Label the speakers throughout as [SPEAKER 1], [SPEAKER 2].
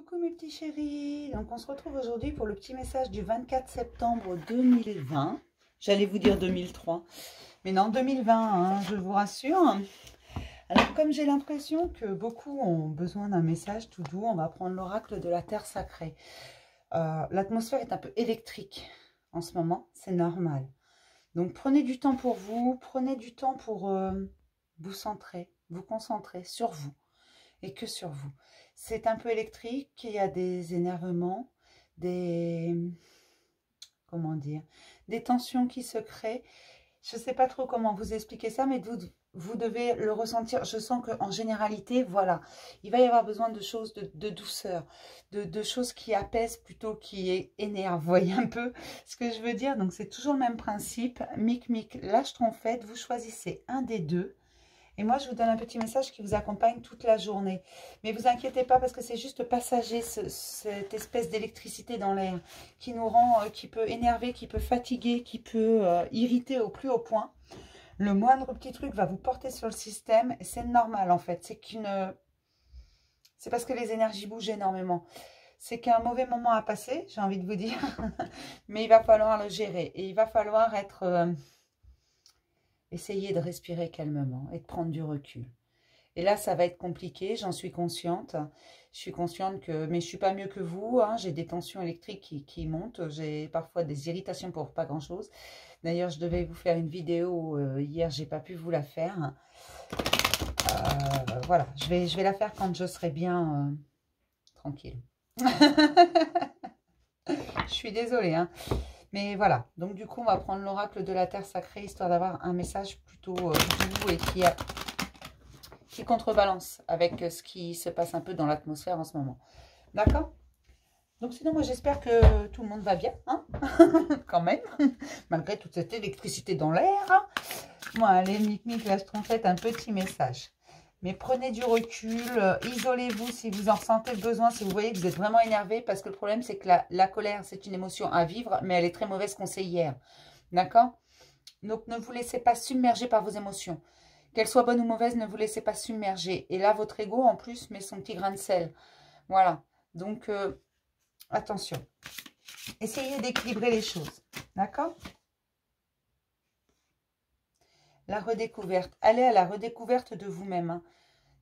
[SPEAKER 1] Coucou mes petits chéris, donc on se retrouve aujourd'hui pour le petit message du 24 septembre 2020. J'allais vous dire 2003, mais non 2020, hein, je vous rassure. Alors comme j'ai l'impression que beaucoup ont besoin d'un message tout doux, on va prendre l'oracle de la terre sacrée. L'atmosphère est un peu électrique en ce moment, c'est normal. Donc prenez du temps pour vous, prenez du temps pour vous centrer, vous concentrer sur vous. Et que sur vous. C'est un peu électrique, il y a des énervements, comment dire, des tensions qui se créent. Je ne sais pas trop comment vous expliquer ça, mais vous devez le ressentir. Je sens qu'en généralité, voilà, il va y avoir besoin de choses de douceur, de choses qui apaisent plutôt qui énervent. Vous voyez un peu ce que je veux dire? Donc c'est toujours le même principe. Mic, lâche trompette, vous choisissez un des deux. Et moi, je vous donne un petit message qui vous accompagne toute la journée. Mais vous inquiétez pas parce que c'est juste passager, cette espèce d'électricité dans l'air qui nous rend, qui peut énerver, qui peut fatiguer, qui peut irriter au plus haut point. Le moindre petit truc va vous porter sur le système. Et c'est normal en fait. C'est parce que les énergies bougent énormément. C'est qu'un mauvais moment à passer, j'ai envie de vous dire. Mais il va falloir le gérer. Et il va falloir être... essayez de respirer calmement et de prendre du recul. Et là, ça va être compliqué, j'en suis consciente. Je suis consciente que... Mais je ne suis pas mieux que vous, hein. J'ai des tensions électriques qui montent. J'ai parfois des irritations pour pas grand-chose. D'ailleurs, je devais vous faire une vidéo hier, je n'ai pas pu vous la faire. Voilà, je vais la faire quand je serai bien tranquille. Je suis désolée, hein. Mais voilà, donc du coup, on va prendre l'oracle de la terre sacrée, histoire d'avoir un message plutôt doux et qui contrebalance avec ce qui se passe un peu dans l'atmosphère en ce moment. D'accord? Donc sinon, moi, j'espère que tout le monde va bien, hein. Quand même, malgré toute cette électricité dans l'air. Moi, allez, mic, lâche trompette, un petit message. Mais prenez du recul, isolez-vous si vous en ressentez le besoin, si vous voyez que vous êtes vraiment énervé, parce que le problème, c'est que la colère, c'est une émotion à vivre, mais elle est très mauvaise conseillère. D'accord? Donc, ne vous laissez pas submerger par vos émotions. Qu'elles soient bonnes ou mauvaises, ne vous laissez pas submerger. Et là, votre ego, en plus, met son petit grain de sel. Voilà. Donc, attention. Essayez d'équilibrer les choses. D'accord? La redécouverte. Allez à la redécouverte de vous-même, hein.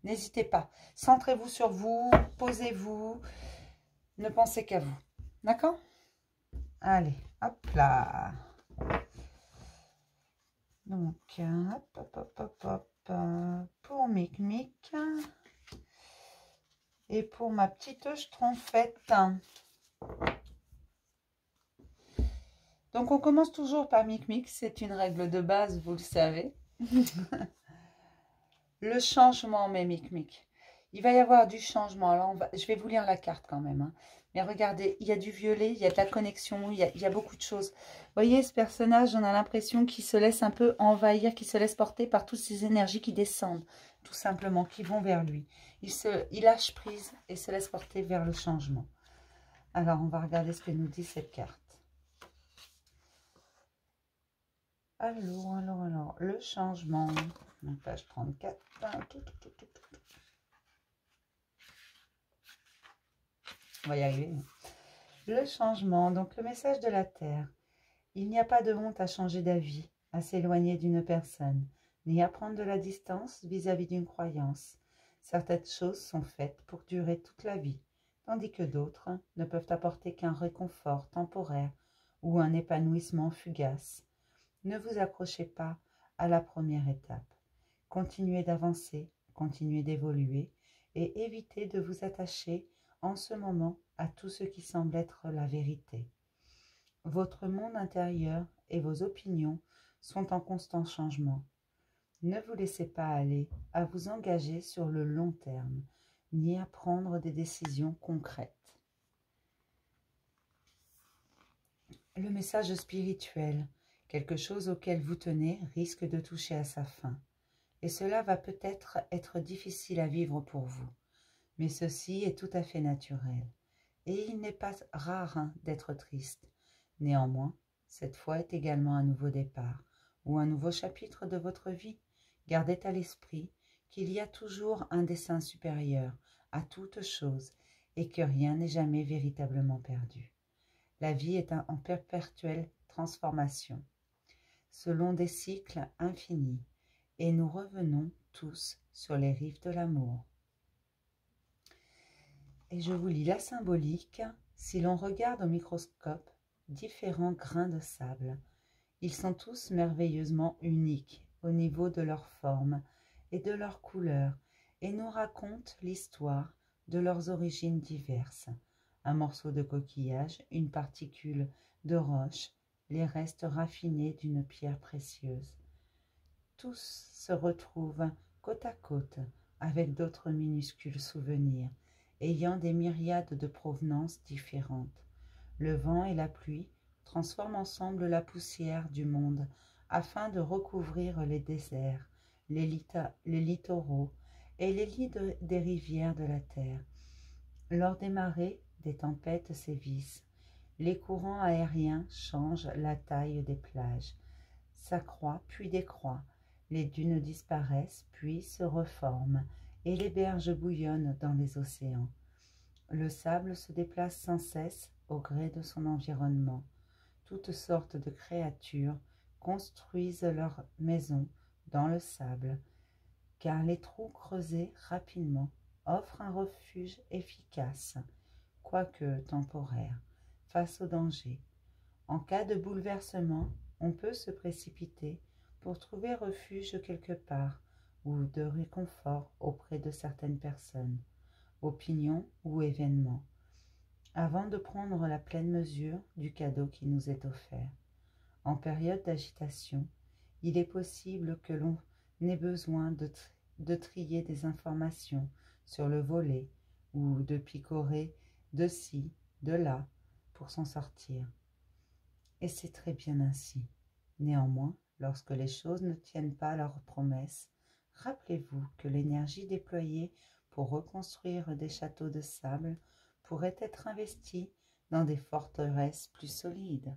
[SPEAKER 1] N'hésitez pas. Centrez-vous sur vous, posez-vous. Ne pensez qu'à vous. D'accord? Allez, hop là. Donc, hop. Pour Mic. Et pour ma petite schtroumpfette. Donc, on commence toujours par Mic. C'est une règle de base, vous le savez. Le changement, mes Mic. Il va y avoir du changement. Alors, je vais vous lire la carte quand même, hein. Mais regardez, il y a du violet, il y a de la connexion, il y a beaucoup de choses. Vous voyez, ce personnage, on a l'impression qu'il se laisse un peu envahir, qu'il se laisse porter par toutes ces énergies qui descendent, tout simplement, qui vont vers lui. Il lâche prise et se laisse porter vers le changement. Alors, on va regarder ce que nous dit cette carte. Alors, le changement. Donc, page 34. On va y arriver. Le changement, donc le message de la Terre. Il n'y a pas de honte à changer d'avis, à s'éloigner d'une personne, ni à prendre de la distance vis-à-vis d'une croyance. Certaines choses sont faites pour durer toute la vie, tandis que d'autres ne peuvent apporter qu'un réconfort temporaire ou un épanouissement fugace. Ne vous accrochez pas à la première étape. Continuez d'avancer, continuez d'évoluer et évitez de vous attacher en ce moment à tout ce qui semble être la vérité. Votre monde intérieur et vos opinions sont en constant changement. Ne vous laissez pas aller à vous engager sur le long terme, ni à prendre des décisions concrètes. Le message spirituel, quelque chose auquel vous tenez, risque de toucher à sa fin. Et cela va peut-être être difficile à vivre pour vous. Mais ceci est tout à fait naturel. Et il n'est pas rare d'être triste. Néanmoins, cette fois est également un nouveau départ, ou un nouveau chapitre de votre vie. Gardez à l'esprit qu'il y a toujours un dessein supérieur à toute chose, et que rien n'est jamais véritablement perdu. La vie est en perpétuelle transformation, selon des cycles infinis, et nous revenons tous sur les rives de l'amour. Et je vous lis la symbolique. Si l'on regarde au microscope différents grains de sable, ils sont tous merveilleusement uniques au niveau de leur forme et de leur couleur et nous racontent l'histoire de leurs origines diverses. Un morceau de coquillage, une particule de roche, les restes raffinés d'une pierre précieuse. Tous se retrouvent côte à côte avec d'autres minuscules souvenirs, ayant des myriades de provenances différentes. Le vent et la pluie transforment ensemble la poussière du monde afin de recouvrir les déserts, les littoraux et les lits des rivières de la terre. Lors des marées, des tempêtes sévissent. Les courants aériens changent la taille des plages, s'accroît puis décroît. Les dunes disparaissent puis se reforment et les berges bouillonnent dans les océans. Le sable se déplace sans cesse au gré de son environnement. Toutes sortes de créatures construisent leurs maisons dans le sable, car les trous creusés rapidement offrent un refuge efficace, quoique temporaire, face au danger. En cas de bouleversement, on peut se précipiter pour trouver refuge quelque part ou de réconfort auprès de certaines personnes, opinions ou événements, avant de prendre la pleine mesure du cadeau qui nous est offert. En période d'agitation, il est possible que l'on ait besoin de trier des informations sur le volet ou de picorer de ci, de là, pour s'en sortir. Et c'est très bien ainsi. Néanmoins, lorsque les choses ne tiennent pas leurs promesses, rappelez-vous que l'énergie déployée pour reconstruire des châteaux de sable pourrait être investie dans des forteresses plus solides.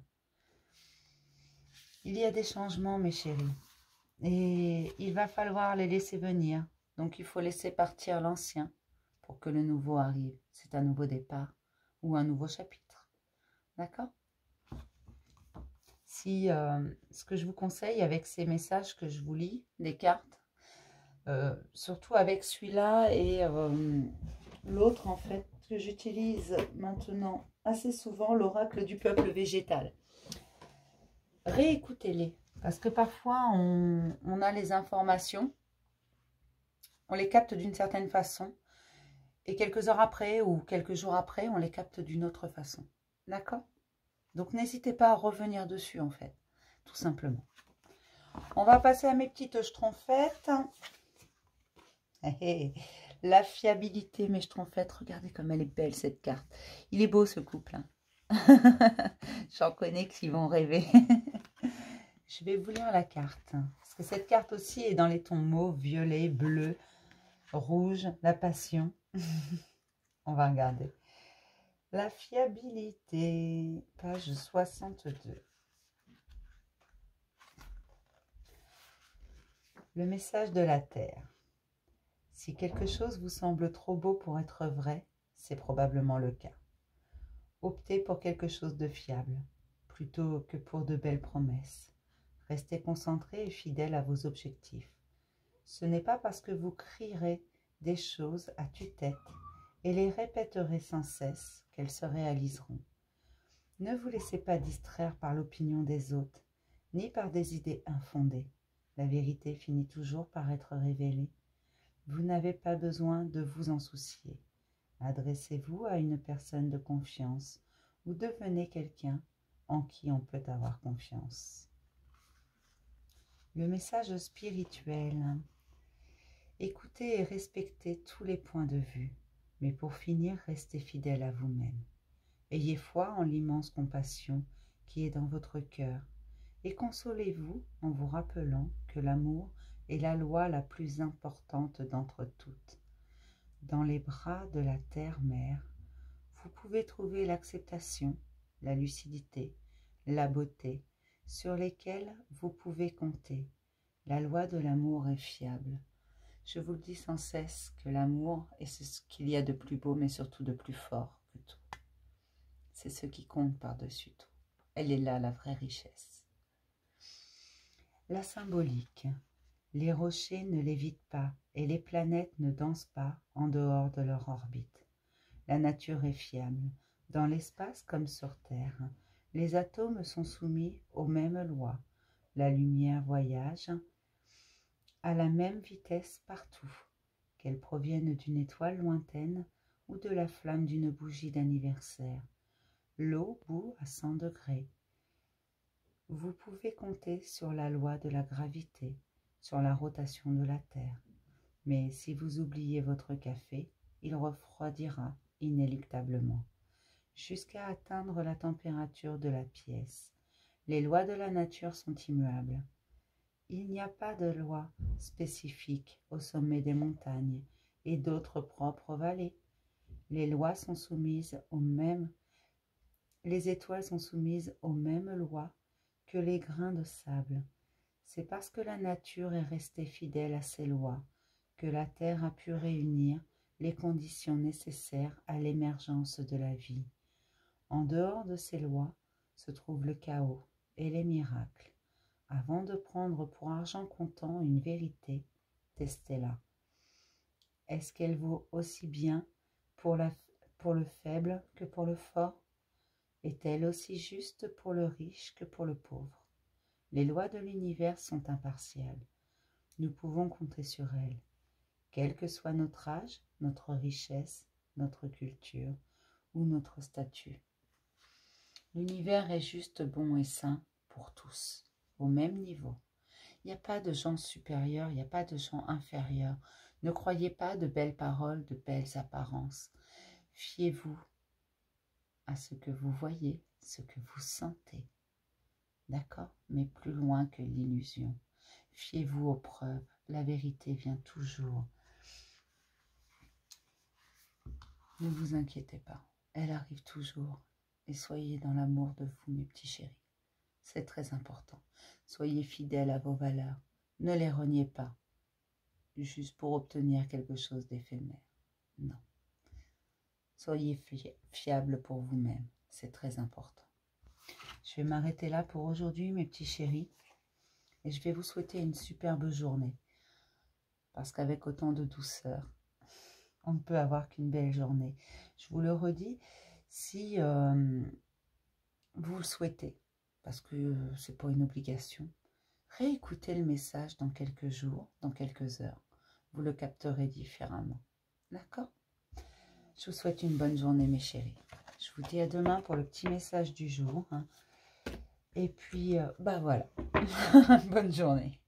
[SPEAKER 1] Il y a des changements, mes chéris, et il va falloir les laisser venir. Donc il faut laisser partir l'ancien pour que le nouveau arrive. C'est un nouveau départ ou un nouveau chapitre. D'accord ? Si ce que je vous conseille avec ces messages que je vous lis, des cartes, surtout avec celui-là et l'autre en fait que j'utilise maintenant assez souvent, l'oracle du peuple végétal. Réécoutez-les, parce que parfois on a les informations, on les capte d'une certaine façon, et quelques heures après ou quelques jours après, on les capte d'une autre façon. D'accord ? Donc n'hésitez pas à revenir dessus en fait, tout simplement. On va passer à mes petites schtroumpfettes. La fiabilité, mes schtroumpfettes, regardez comme elle est belle cette carte. Il est beau ce couple. Hein. J'en connais qui vont rêver. Je vais vous lire la carte. Parce que cette carte aussi est dans les tons mauve, violet, bleu, rouge, la passion. On va regarder. La fiabilité, page 62. Le message de la Terre. Si quelque chose vous semble trop beau pour être vrai, c'est probablement le cas. Optez pour quelque chose de fiable, plutôt que pour de belles promesses. Restez concentré et fidèle à vos objectifs. Ce n'est pas parce que vous crierez des choses à tue-tête et les répéterez sans cesse qu'elles se réaliseront. Ne vous laissez pas distraire par l'opinion des autres, ni par des idées infondées. La vérité finit toujours par être révélée. Vous n'avez pas besoin de vous en soucier. Adressez-vous à une personne de confiance ou devenez quelqu'un en qui on peut avoir confiance. Le message spirituel. Écoutez et respectez tous les points de vue, mais pour finir, restez fidèle à vous-même. Ayez foi en l'immense compassion qui est dans votre cœur et consolez-vous en vous rappelant que l'amour est la loi la plus importante d'entre toutes. Dans les bras de la terre-mère, vous pouvez trouver l'acceptation, la lucidité, la beauté, sur lesquelles vous pouvez compter. La loi de l'amour est fiable. Je vous le dis sans cesse que l'amour est ce qu'il y a de plus beau, mais surtout de plus fort que tout. C'est ce qui compte par-dessus tout. Elle est là, la vraie richesse. La symbolique. Les rochers ne lévitent pas et les planètes ne dansent pas en dehors de leur orbite. La nature est fiable. Dans l'espace comme sur Terre, les atomes sont soumis aux mêmes lois. La lumière voyage à la même vitesse partout, qu'elle provienne d'une étoile lointaine ou de la flamme d'une bougie d'anniversaire. L'eau bout à 100 degrés. Vous pouvez compter sur la loi de la gravité, sur la rotation de la Terre. Mais si vous oubliez votre café, il refroidira inéluctablement, jusqu'à atteindre la température de la pièce. Les lois de la nature sont immuables. Il n'y a pas de loi spécifique au sommet des montagnes et d'autres propres vallées. Les lois sont soumises aux mêmes. Les étoiles sont soumises aux mêmes lois que les grains de sable. C'est parce que la nature est restée fidèle à ses lois que la Terre a pu réunir les conditions nécessaires à l'émergence de la vie. En dehors de ces lois se trouve le chaos et les miracles. Avant de prendre pour argent comptant une vérité, testez-la. Est-ce qu'elle vaut aussi bien pour le faible que pour le fort? Est-elle aussi juste pour le riche que pour le pauvre? Les lois de l'univers sont impartiales. Nous pouvons compter sur elles. Quel que soit notre âge, notre richesse, notre culture ou notre statut. L'univers est juste bon et sain pour tous, au même niveau. Il n'y a pas de gens supérieurs, il n'y a pas de gens inférieurs. Ne croyez pas de belles paroles, de belles apparences. Fiez-vous à ce que vous voyez, ce que vous sentez. D'accord? Mais plus loin que l'illusion. Fiez-vous aux preuves. La vérité vient toujours. Ne vous inquiétez pas. Elle arrive toujours. Et soyez dans l'amour de vous, mes petits chéris. C'est très important. Soyez fidèles à vos valeurs. Ne les reniez pas. Juste pour obtenir quelque chose d'éphémère. Non. Soyez fiables pour vous-même. C'est très important. Je vais m'arrêter là pour aujourd'hui, mes petits chéris. Et je vais vous souhaiter une superbe journée. Parce qu'avec autant de douceur, on ne peut avoir qu'une belle journée. Je vous le redis, si vous le souhaitez, parce que ce n'est pas une obligation, réécoutez le message dans quelques jours, dans quelques heures. Vous le capterez différemment. D'accord? Je vous souhaite une bonne journée, mes chéris. Je vous dis à demain pour le petit message du jour. Et puis, bah voilà. Bonne journée.